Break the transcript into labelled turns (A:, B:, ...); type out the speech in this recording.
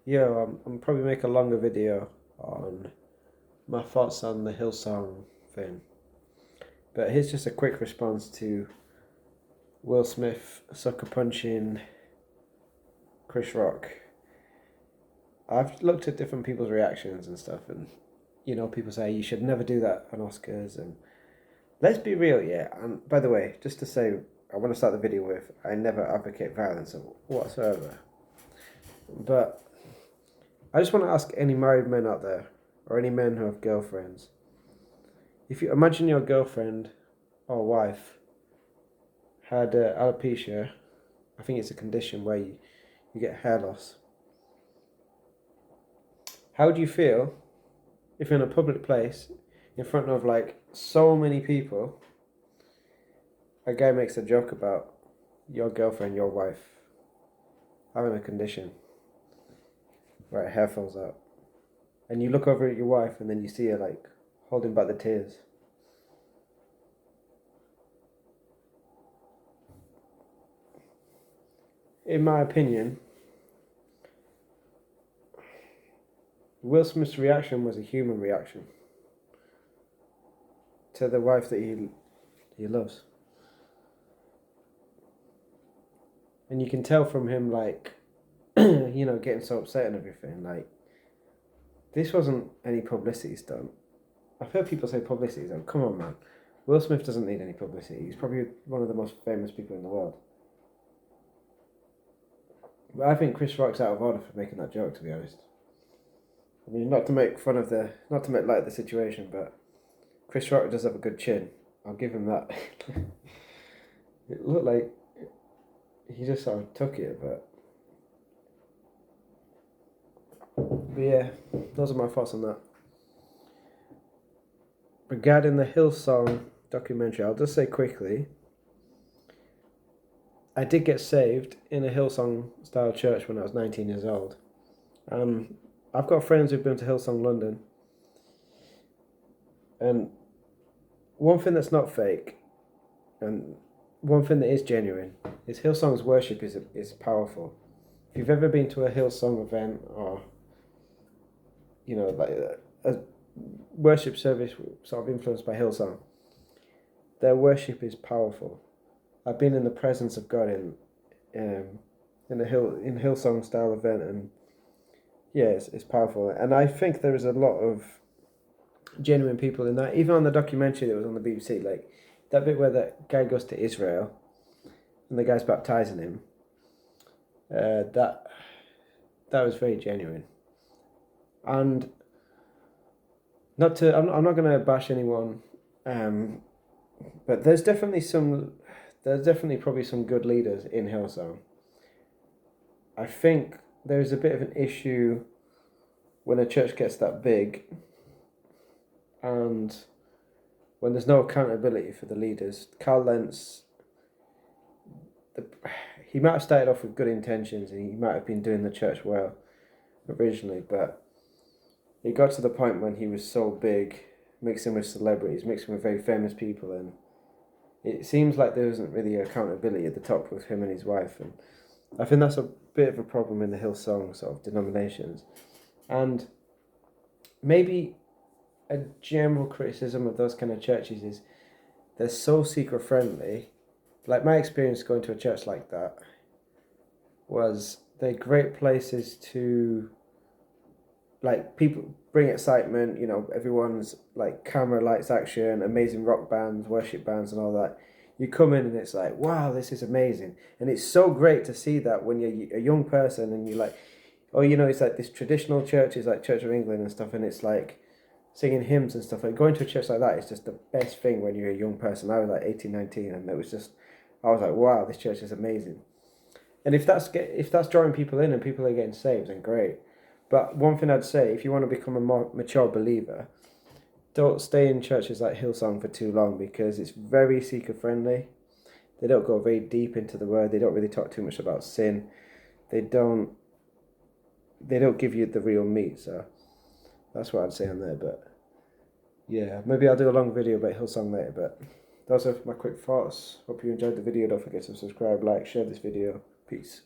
A: Yeah, I'm probably make a longer video on my thoughts on the Hillsong thing. But here's just a quick response to Will Smith sucker punching Chris Rock. I've looked at different people's reactions and stuff, and people say you should never do that on Oscars. And let's be real, yeah. And by the way, just to say, I want to start the video with I never advocate violence whatsoever. But I just want to ask any married men out there, or any men who have girlfriends, if you imagine your girlfriend or wife had alopecia, I think it's a condition where you get hair loss. How would you feel if you're in a public place in front of like so many people, a guy makes a joke about your girlfriend, your wife, having a condition where her hair falls out, and you look over at your wife and then you see her like holding back the tears? In my opinion, Will Smith's reaction was a human reaction to the wife that he loves. And you can tell from him, like, getting so upset and everything. Like, this wasn't any publicity stunt. I've heard people say publicity stunt. Come on, man. Will Smith doesn't need any publicity. He's probably one of the most famous people in the world. But I think Chris Rock's out of order for making that joke, to be honest. I mean, not to make light of the situation, but Chris Rock does have a good chin. I'll give him that. It looked like he just sort of took it, but yeah, those are my thoughts on that. Regarding the Hillsong documentary, I'll just say quickly, I did get saved in a Hillsong style church when I was 19 years old. I've got friends who've been to Hillsong London, and one thing that's not fake, and one thing that is genuine, is Hillsong's worship is powerful. If you've ever been to a Hillsong event, or like a worship service sort of influenced by Hillsong, their worship is powerful. I've been in the presence of God in Hillsong style event, and yeah, it's powerful. And I think there is a lot of genuine people in that. Even on the documentary that was on the BBC, like that bit where that guy goes to Israel and the guy's baptizing him, that was very genuine. And I'm not going to bash anyone, but there's definitely probably some good leaders in Hillsong. I think there's a bit of an issue when a church gets that big and when there's no accountability for the leaders. Carl Lentz, he might have started off with good intentions and he might have been doing the church well originally, but it got to the point when he was so big, mixing with celebrities, mixing with very famous people, and it seems like there wasn't really accountability at the top with him and his wife, and I think that's a bit of a problem in the Hillsong sort of denominations. And maybe a general criticism of those kind of churches is they're so seeker friendly. Like my experience going to a church like that was they're great places to, like, people bring excitement, everyone's like camera, lights, action, amazing rock bands, worship bands and all that. You come in and it's like, wow, this is amazing. And it's so great to see that when you're a young person and you're like, oh, it's like this traditional church is like Church of England and stuff, and it's like singing hymns and stuff. Like going to a church like that is just the best thing when you're a young person. I was like 18, 19, and I was like, wow, this church is amazing. And if that's drawing people in and people are getting saved, then great. But one thing I'd say, if you want to become a more mature believer, don't stay in churches like Hillsong for too long, because it's very seeker friendly. They don't go very deep into the word. They don't really talk too much about sin. They don't give you the real meat. So that's what I'd say on there. But yeah, maybe I'll do a long video about Hillsong later. But those are my quick thoughts. Hope you enjoyed the video. Don't forget to subscribe, like, share this video. Peace.